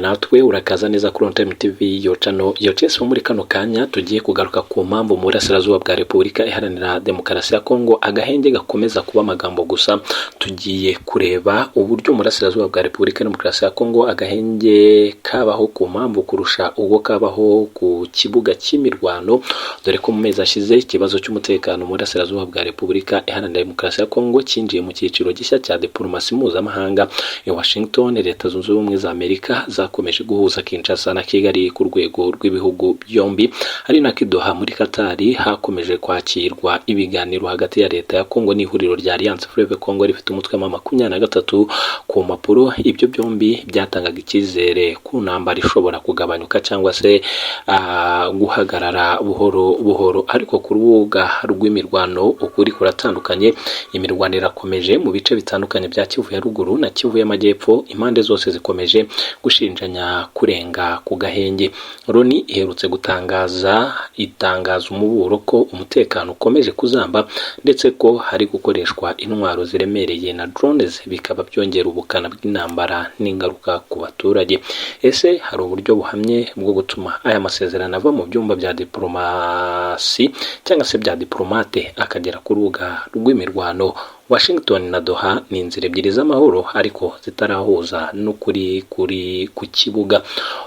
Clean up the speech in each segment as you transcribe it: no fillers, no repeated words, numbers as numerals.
natwe urakaza neza kuri Time TV yo channel yo Chess muri kano kanya tugiye kugaruka ku mpamvu mu burasirazuba bwa Repubulika Iharanira Demokarasi ya Kongo agahenge gakomeza kuba amagambo gusa. Tugiye kureba uburyo mu burasirazuba bwa Repubulika Demokarasi ya Kongo agahenge kabaho ku mpamvu kurusha ubwo kabaho ku kibuga cy'imirwano, dore ko mu mezi ashize ikibazo cy'umutekano mu burasirazuba bwa Repubulika Iharanira Demokarasi ya Kongo cyinjiye mu cyiciro gishya cya diplomasi mpuzamahanga. I Washington, Leta Zunze Ubumwe za Amerika zakomeje guhuza Kinshasa na Kigali ku rwego rw'ibihugu byombi. Ari na Doha muri Katari hakomeje kwakirwa ibiganiro hagati ya leta ya Kongo n'ihuriro rya Alliance Fleuve Congo rifite umutwe wa 23 ku mapuro. Ibyo byombi byatangaga icyizere ku ntambara ishobora kugabanyuka cyangwa se guhagarara buhoro buhoro, ariko ku rubuga rw'imirwano ukuri kuratandukanye. Imirwano irakomeje mu bice bitandukanye bya Kivu ya ruguru na Kivu y'amajyepfo, impande zose zikomeje gushinjanya kurenga ku gahenge. Loni iherutse gutangaza umuburo ko umutekano ukomeje kuzamba ndetse ko hari gukoreshwa intwaro ziremereye na drones, bikaba byongera ubukana bw'intambara n'ingaruka ku baturage. Ese hari uburyo buhamye bwo gutuma aya masezerano ava mu byumba bya diplomasi cyangwa se bya diplomate akagera ku rubuga rw'imirwano? Washington na Doha ni inzira ebyiri z'amahoro ariko zitarahuza n'ukuri kuri ku kibuga.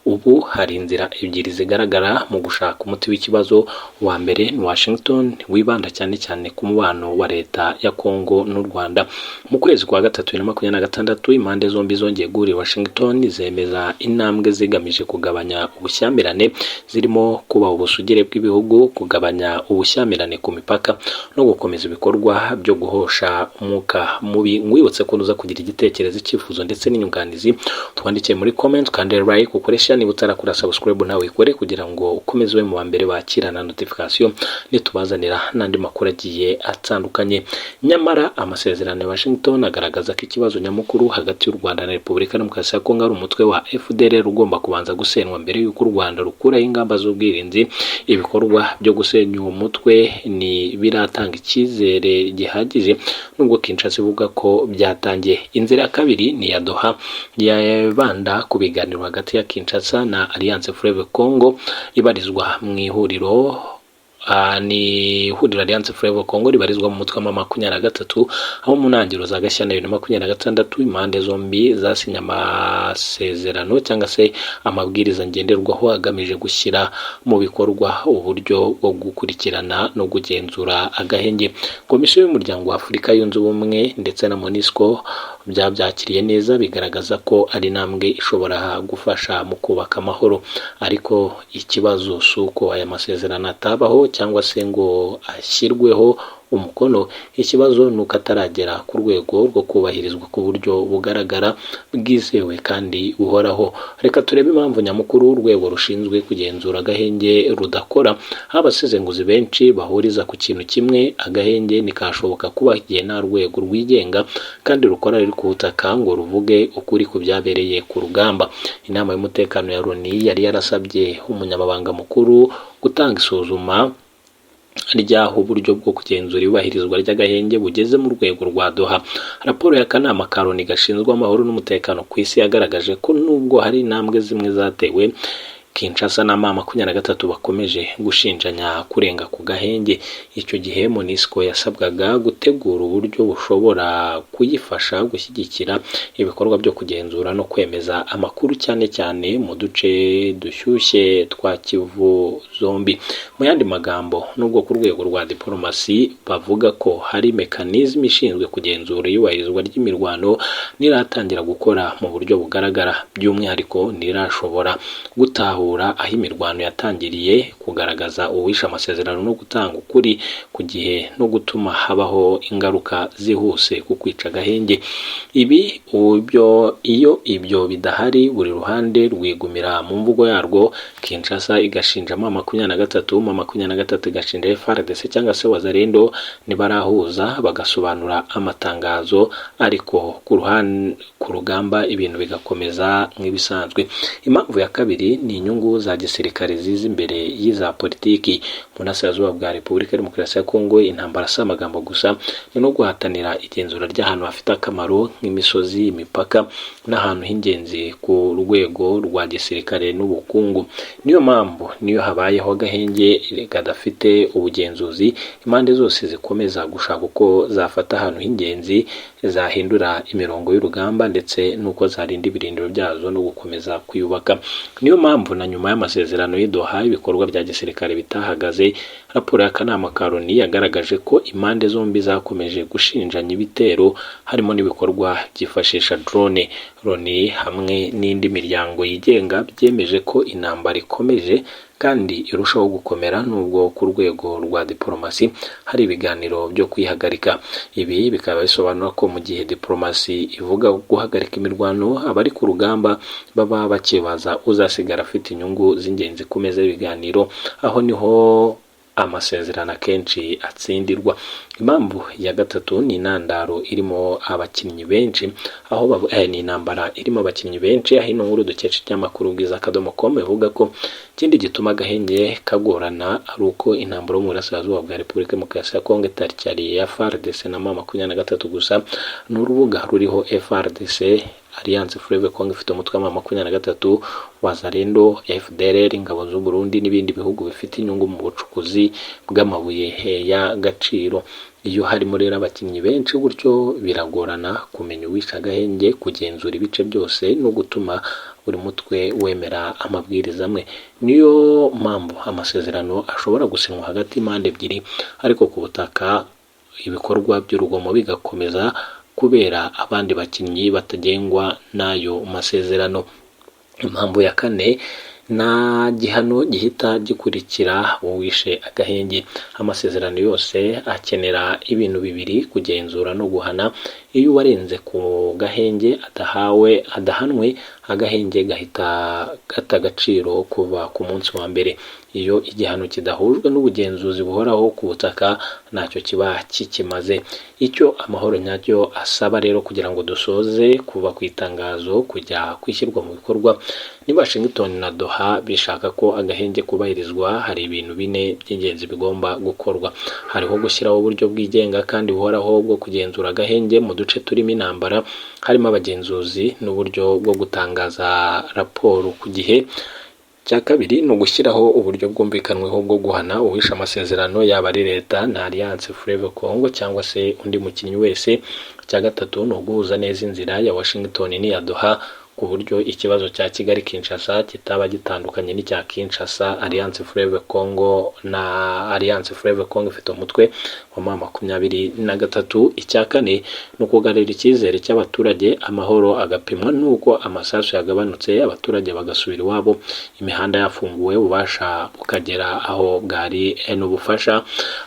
Ubu hari inzira ebyiri zigaragara mu gushaka umuti w'ikibazo. Wa mbere ni Washington wibanda cyane cyane ku mubano wa leta ya Kongo n'u Rwanda. Mu kwezi kwa gatatu 2026 impande zombi zongeye guhurira Washington zemeza intambwe zigamije kugabanya ubushyamirane, zirimo kuba ubusugire bw'ibihugu, kugabanya ubushyamirane ku mipaka no gukomeza ibikorwa byo guhosha umwuka mubi. Mwibutse ko nuza kugira igitekerezo, icyifuzo ndetse n'inyunganizi twandikiye muri comment kandi like ukoresha. Niba utarakora subscribe nawe ikore kugira ngo ukomeze mu mbere bakirana notification nitubazanira n'andi makuru agiye atandukanye. Nyamara amasezerano ya Washington agaragaza ko ikibazo nyamukuru hagati y'u Rwanda na Repubulika Demokarasi ya Kongo ari umutwe wa FDLR ugomba kubanza gusenwa mbere y'uko u Rwanda rukuraho ingamba z'ubwirinzi. Ibikorwa byo gusenya uwo mutwe ni biratanga icyizere gihagije, nubwo Kinshasa ivuga ko byatangiye. Inzira ya kabiri ni ya Doha yabanda ku biganiro hagati ya Kinshasa na Alliance Fleuve Congo ibarizwa mu ihuriro ni ihuriro Alliance Fleuve Congo ribarizwa mu mutwe wa 23, aho mu ntangiriro za Gashyantare 2026 impande zombi zasinya amasezerano cyangwa se amabwiriza ngenderwaho agamije gushyira mu bikorwa uburyo bwo gukurikirana no kugenzura agahenge. Komisiyo y'Umuryango wa Afurika Yunze Ubumwe ndetse na MONUSCO byabyakiriye neza, bigaragaza ko ari intambwe ishobora gufasha mu kubaka amahoro. Ariko ikibazo suko aya masezerano atabaho cyangwa se ngo ashyirweho umukono. Ikibazo nuko ataragera ku rwego rwo kubahirizwa ku buryo bugaragara, bwizewe kandi buhoraho. Reka turebe impamvu nyamukuru urwego rushinzwe kugenzura agahenge rudakora. Abasesenguzi benshi bahuriza ku kintu kimwe: agahenge nikashoboka kuba igihe nta rwego rwigenga kandi rukora riri ku butaka ngo ruvuge ukuri ku byabereye ku rugamba. Inama y'umutekano ya Loni yari yarasabye umunyamabanga mukuru gutanga isuzuma ryaho uburyo bwo kugenzura ibahirizwa ry'agahenge bugeze mu rwego rwa Doha. Raporo y'akanama ka Loni gashinzwe amahoro n'umutekano ku isi yagaragaje ko nubwo hari intambwe zimwe zatewe, Kinshasa na M23 bakomeje gushinjanya kurenga ku gahenge. Icyo gihe MONUSCO yasabwaga gutegura uburyo bushobora kuyifasha gushyigikira ibikorwa byo kugenzura no kwemeza amakuru cyane cyane mu duce dushyushye twa Kivu zombi. Mu yandi magambo, nubwo ku rwego rwa diplomasi bavuga ko hari mekanizme ishinzwe kugenzura iyubahirizwa ry'imirwano, niratangira gukora mu buryo bugaragara. By'umwihariko nirashobora gutaha aho imirwano yatangiriye, kugaragaza uwisha amasezerano no gutanga ukuri ku gihe no gutuma habaho ingaruka zihuse ku kwica agahenge. Iyo ibyo bidahari, buri ruhande rwigumira mu mvugo yarwo. Kinshasa igashinja M23 igashinja FARDC cyangwa se Wazalendo, nibarahuza bagasobanura amatangazo, ariko ku rugamba ibintu bigakomeza nk'ibisanzwe. Impamvu ya kabiri ni inyungu inyungu za gisirikare ziza imbere y'iza politiki. Mu burasirazuba bwa Repubulika ya Demokarasi ya Kongo intambara si amagambo gusa, ni no guhatanira igenzura ry'ahantu hafite akamaro nk'imisozi, imipaka n'ahantu h'ingenzi ku rwego rwa gisirikare n'ubukungu. Niyo mpamvu niyo habayeho agahenge kadafite ubugenzuzi, impande zose zikomeza gushaka uko zafata ahantu h'ingenzi, zahindura imirongo y'urugamba ndetse n'uko zarinda ibirindiro byazo no gukomeza kwiyubaka. Niyo mpamvu na nyuma y'amasezerano y'i Doha ibikorwa bya gisirikare bitahagaze. Raporo y'akanama ka Loni yagaragaje ko impande zombi zakomeje gushinjanya ibitero, harimo n'ibikorwa byifashisha drone. Loni hamwe n'indi miryango yigenga byemeje ko intambara ikomeje kandi irushaho gukomera, nubwo ku rwego rwa diplomasi hari ibiganiro byo kwihagarika. Ibi bikaba bisobanura ko mu gihe diplomasi ivuga guhagarika imirwano, abari ku rugamba baba bakibaza uzasigara afite inyungu z'ingenzi ku meza y'ibiganiro. Aho niho amasezerano akenshi atsindirwa. Impamvu ya gatatu ni intandaro irimo abakinnyi benshi, aho ni intambara irimo abakinnyi benshi. Aho ino nkuru dukesha ikinyamakuru Bwiza.com ivuga ko ikindi gituma agahenge kagorana ari uko intambara mu burasirazuba bwa Repubulika ya Demokarasi ya Kongo itari ya FARDC na M23 gusa. Ni urubuga ruriho FARDC, Alliance Fleuve Congo ifite umutwe wa M23, Wazalendo, FDLR, ingabo z'u Burundi n'ibindi bihugu bifite inyungu mu bucukuzi bw'amabuye y'agaciro. Iyo harimo rero abakinnyi benshi gutyo biragorana kumenya uwisha agahenge, kugenzura ibice byose no gutuma buri mutwe wemera amabwiriza amwe. Niyo mpamvu amasezerano ashobora gusinywa hagati y'impande ebyiri, ariko ku butaka ibikorwa by'urugomo bigakomeza kubera abandi bakinnyi batagengwa n'ayo masezerano. Impamvu ya kane, nta gihano gihita gikurikira uwishe agahenge. Amasezerano yose akenera ibintu bibiri: kugenzura no guhana. Iyo warenze ku gahenge adahanwe, agahenge gahita gata agaciro kuva ku munsi wa mbere. Iyo igihano kidahujwe n'ubugenzuzi buhoraho ku butaka, ntacyo kiba kikimaze. Icyo amahoro nyacyo asaba rero, kugira ngo dusoze kuva ku itangazo kujya kwishyirwa mu bikorwa, ni Washington na Doha bishaka ko agahenge kubahirizwa, hari ibintu bine by'ingenzi bigomba gukorwa. Hariho gushyiraho uburyo bwigenga kandi buhoraho bwo kugenzura agahenge mu duce turimo intambara, harimo abagenzuzi n'uburyo bwo gutangaza raporo ku gihe. Cya kabiri ni ugushyiraho uburyo bwumvikanweho bwo guhana uwisha amasezerano, yaba ari leta na Alliance Fleuve Congo cyangwa se undi mukinnyi wese. Cya gatatu ni uguhuza neza inzira ya Washington n'iya Doha, ku buryo ikibazo cya Kigali Kinshasa kitaba gitandukanye n'icya Kinshasa. Alliance Fleuve Congo na Alliance Fleuve Congo ifite umutwe wa M23. Icya kane ni ukugarura icyizere cy'abaturage, amahoro agapimwa nuko amasasu yagabanutse, abaturage bagasubira iwabo, imihanda yafunguwe, ububasha bukagera aho bwari n'ubufasha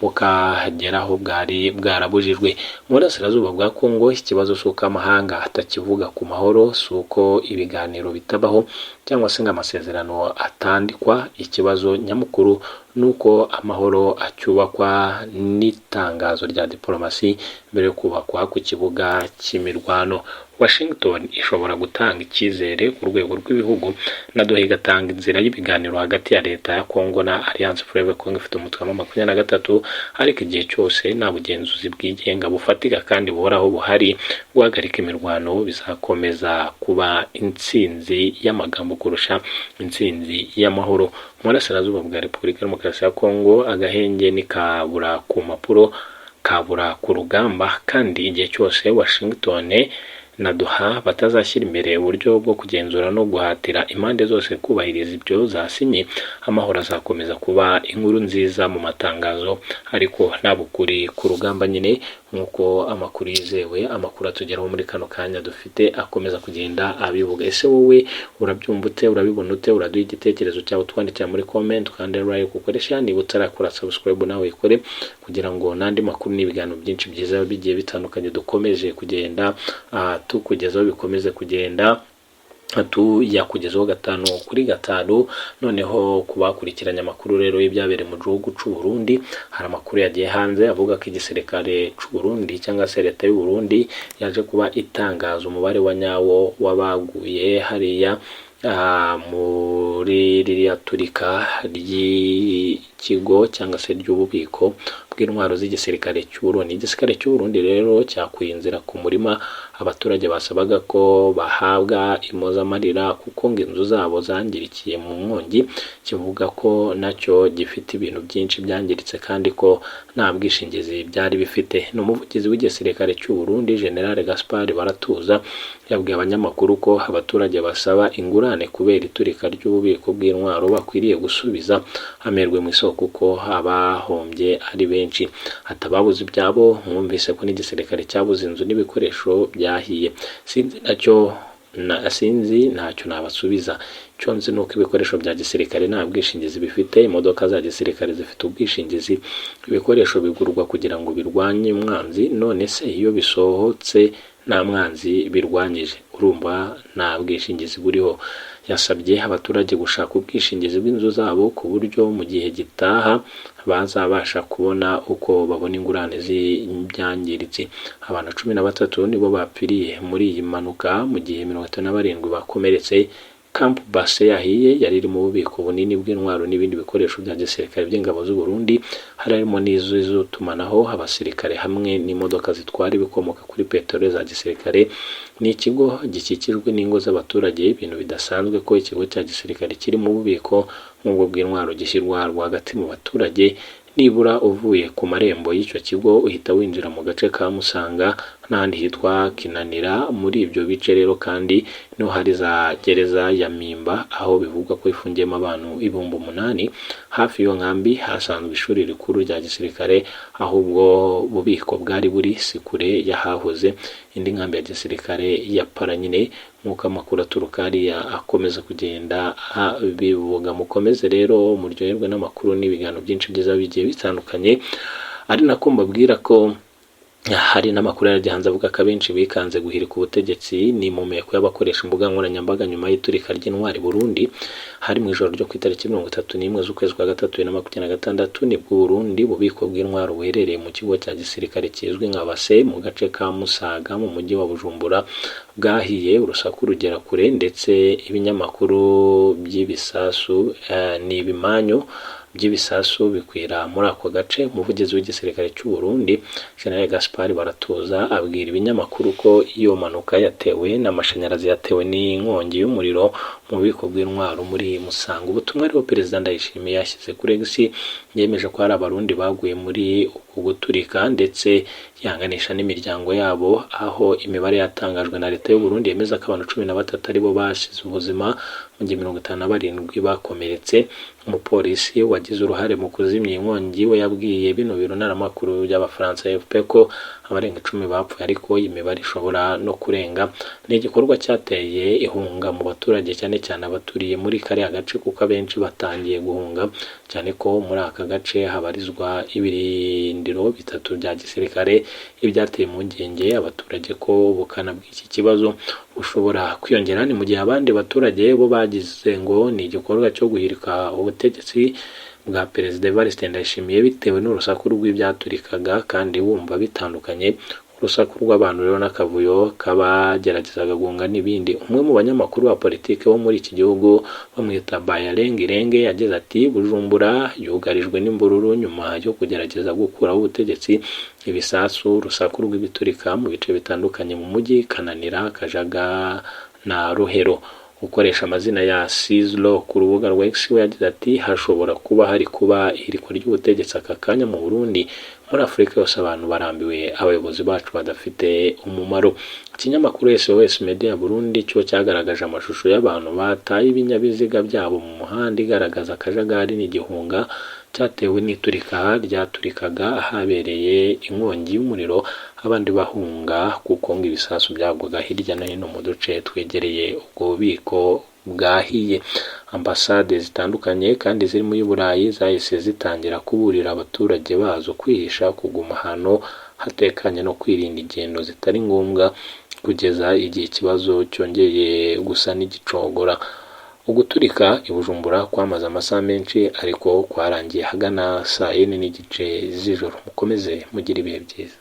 bukagera aho bwari bwarabujijwe. Mu burasirazuba bwa Kongo ikibazo cy'uko amahanga atakivuga ku mahoro, si uko ibiganiro bitabaho cyangwa se ngo amasezerano atandikwa. Ikibazo nyamukuru nuko amahoro acyubakwa n'itangazo rya diplomasi mbere yo kubakwa ku kibuga cy'imirwano. Washington ishobora gutanga icyizere ku rwego rw'ibihugu, na Doha igatanga inzira y'ibiganiro hagati ya leta ya Kongo na Alliance Fleuve Congo ifite umutwe wa M23. Ariko igihe cyose nta bugenzuzi bwigenga bufatika kandi buhoraho buhari, guhagarika imirwano bizakomeza kuba intsinzi y'amagambo kurusha intsinzi y'amahoro. Mu burasirazuba bwa Repubulika ya Demokarasi ya Kongo agahenge ni kabura ku mpapuro, kabura ku rugamba, kandi igihe cyose Washington na Doha batazashyira imbere uburyo bwo kugenzura no guhatira impande zose kubahiriza ibyo zasinye, amahoro azakomeza kuba inkuru nziza mu matangazo, ariko nta bukuri ku rugamba nyine. Nk'uko amakuru yizewe, amakuru atugeraho muri kano kanya dufite akomeza kugenda abivuga. Ese wowe urabyumva ute? Urabibona ute? Uraduha igitekerezo cyawe twandikira muri comment, kandi like ukoresha. Niba utarakora subscribe nawe ikore, kugira ngo n'andi makuru n'ibiganiro byinshi byiza bigiye bitandukanye dukomeje kugenda tukugezaho bikomeze kugenda tuyakugezaho 5 kuri 5. Noneho kubakurikiranya amakuru rero y'ibyabereye mu gihugu cy'u Burundi, hari amakuru yagiye hanze avuga ko igisirikare cy'u Burundi cyangwa se leta y'u Burundi yaje kuba itangaza umubare wa nyawo w'abaguye hariya muri ririya turika ry'ikigo cyangwa se ry'ububiko bw'intwaro z'igisirikare cy'u Burundi. Igisirikare cy'u Burundi rero cyakuye inzira ku murima abaturage basabaga ko bahabwa impozamarira kuko ngo inzu zabo zangirikiye mu nkongi, kivuga ko nacyo gifite ibintu byinshi byangiritse kandi ko nta bwishingizi byari bifite. Ni umuvugizi w'igisirikare cy'u Burundi General Gaspard Baratuza yabwiye abanyamakuru ko abaturage basaba ingurane kubera iturika ry'ububiko bw'intwaro bakwiriye gusubiza amerwe mu isoko kuko abahombye ari benshi. Atababuze ibyabo, mwumvise ko n'igisirikare cyabuze inzu n'ibikoresho byahiye. Sinzi ntacyo nabasubiza. Icyo nzi ni uko ibikoresho bya gisirikare nta bwishingizi bifite, imodoka za gisirikare zifite ubwishingizi, ibikoresho bigurwa kugira ngo birwanye umwanzi, none se iyo bisohotse nta mwanzi birwanyije, urumva nta bwishingizi buriho. Yasabye abaturage gushaka ubwishingizi bw'inzu zabo ku buryo mu gihe gitaha bazabasha kubona uko babona ingurane z'ibyangiritse. Abantu 13 nibo bapfiriye muri iyi mpanuka mu gihe 57 bakomeretse. Camp Base yahiye yari iri mu bubiko bunini bw'intwaro n'ibindi bikoresho bya gisirikare by'ingabo z'u Burundi, harimo n'izutumanaho abasirikare hamwe n'imodoka zitwara ibikomoka kuri peteroli za gisirikare. Ni ikigo gikikijwe n'ingo z'abaturage, ibintu bidasanzwe ko ikigo cya gisirikare kiri mu bubiko nk'ubwo bw'intwaro gishyirwa rwagati mu baturage. Nibura uvuye ku marembo y'icyo kigo uhita winjira mu gace ka Musanga n'ahandi hitwa Kinanira. Muri ibyo bice rero kandi niho hari za gereza ya Mpimba aho bivugwa ko ifungiyemo abantu 8,000. Hafi iyo nkambi hasanzwe ishuri rikuru rya gisirikare, ahubwo bubiko bwari buri sikure yahahoze indi nkambi ya gisirikare ya Paranyine. Nk'uko amakuru aturuka hariya akomeza kugenda bivuga. Mukomeze rero muryoherwe n'amakuru n'ibiganiro byinshi byiza bigiye bitandukanye, ari nako mbabwira ko hari n'amakuru yarajyanze avuga ko abenshi bikanze guhirika ubutegetsi ni mu meko y'abakoresha imbuga nkoranyambaga nyuma y'iturika ry'intwari Burundi. Hari mu ijoro ryo ku itariki 31 z'ukwezi kwa gatatu 2026 nibwo Burundi bubiko bw'intwaro buherereye mu kigo cya gisirikare kizwi nka Base mu gace ka Musaga mu mujyi wa Bujumbura bwahiye, urusaku rugera kure ndetse ibinyamakuru by'ibisasu n'ibimanyu by'ibisasu bikwira muri ako gace. Umuvugizi w'igisirikare cy'u Burundi General Gaspard Baratuza abwira ibinyamakuru ko iyo mpanuka yatewe n'amashanyarazi yatewe n'inkongi y'umuriro mu bubiko bw'intwaro muri Musanga. Ubutumwa rero Perezida Ndayishimiye yashyize kuri X yemeje ko hari abarundi baguye muri uku guturika ndetse yanganisha n'imiryango yabo, aho imibare yatangajwe na leta y'u Burundi yemeza ko abantu 13 aribo basize ubuzima mu gihe 57 bakomeretse. Umupolisi wagize uruhare mu kuzimya inkongi we yabwiye bino biro ntaramakuru by'abafaransa AFP ko abarenga 10 bapfuye, ariko imibare ishobora no kurenga. Ni igikorwa cyateye ihunga mu baturage cyane cyane abaturiye muri kariya gace kuko abenshi batangiye guhunga, cyane ko muri aka gace habarizwa ibirindiro 3 bya gisirikare. Ibyateye impungenge abaturage ko ubukana bw'iki kibazo bushobora kwiyongera ni mu gihe abandi baturage bo bagize ngo ni igikorwa cyo guhirika ubutegetsi bwa Perezida Evariste Ndayishimiye bitewe n'urusaku rw'ibyaturikaga kandi wumva bitandukanye. Urusaku rw'abantu rero n'akavuyo kabageragezaga guhunga n'ibindi. Umwe mu banyamakuru ba politike bo muri iki gihugu bamwita Bayalengirenge yagize ati Bujumbura yugarijwe n'imbururu nyuma yo kugerageza gukuraho ubutegetsi. Ibisasu, urusaku rw'ibiturika mu bice bitandukanye mu mujyi Kananira, Kajaga na Rohero. Ukoresha amazina ya Sizlo ku rubuga rwa X we yagize ati hashobora kuba hari kuba ihirikwa ry'ubutegetsi aka kanya mu Burundi. Muri Afurika yose abantu barambiwe abayobozi bacu badafite umumaro. Ikinyamakuru SOS Media Burundi cyo cyagaragaje amashusho y'abantu bataye ibinyabiziga byabo mu muhanda igaragaza akajagari n'igihunga cyatewe n'iturika ryaturikaga ahabereye inkongi y'umuriro, abandi bahunga kuko ngo ibisasu byagwaga hirya no hino mu duce twegereye ubwo bubiko bwahiye. Ambasade zitandukanye kandi ziri muri Burayi zahise zitangira kuburira abaturage bazo kwihisha, kuguma ahantu hatekanye no kwirinda ingendo zitari ngombwa kugeza igihe ikibazo cyongeye gusa n'igicogora. Uguturika i Bujumbura kwamaze amasaha menshi ariko kwarangiye hagana saa 4 n'igice z'ijoro. Mukomeze mugire ibihe byiza.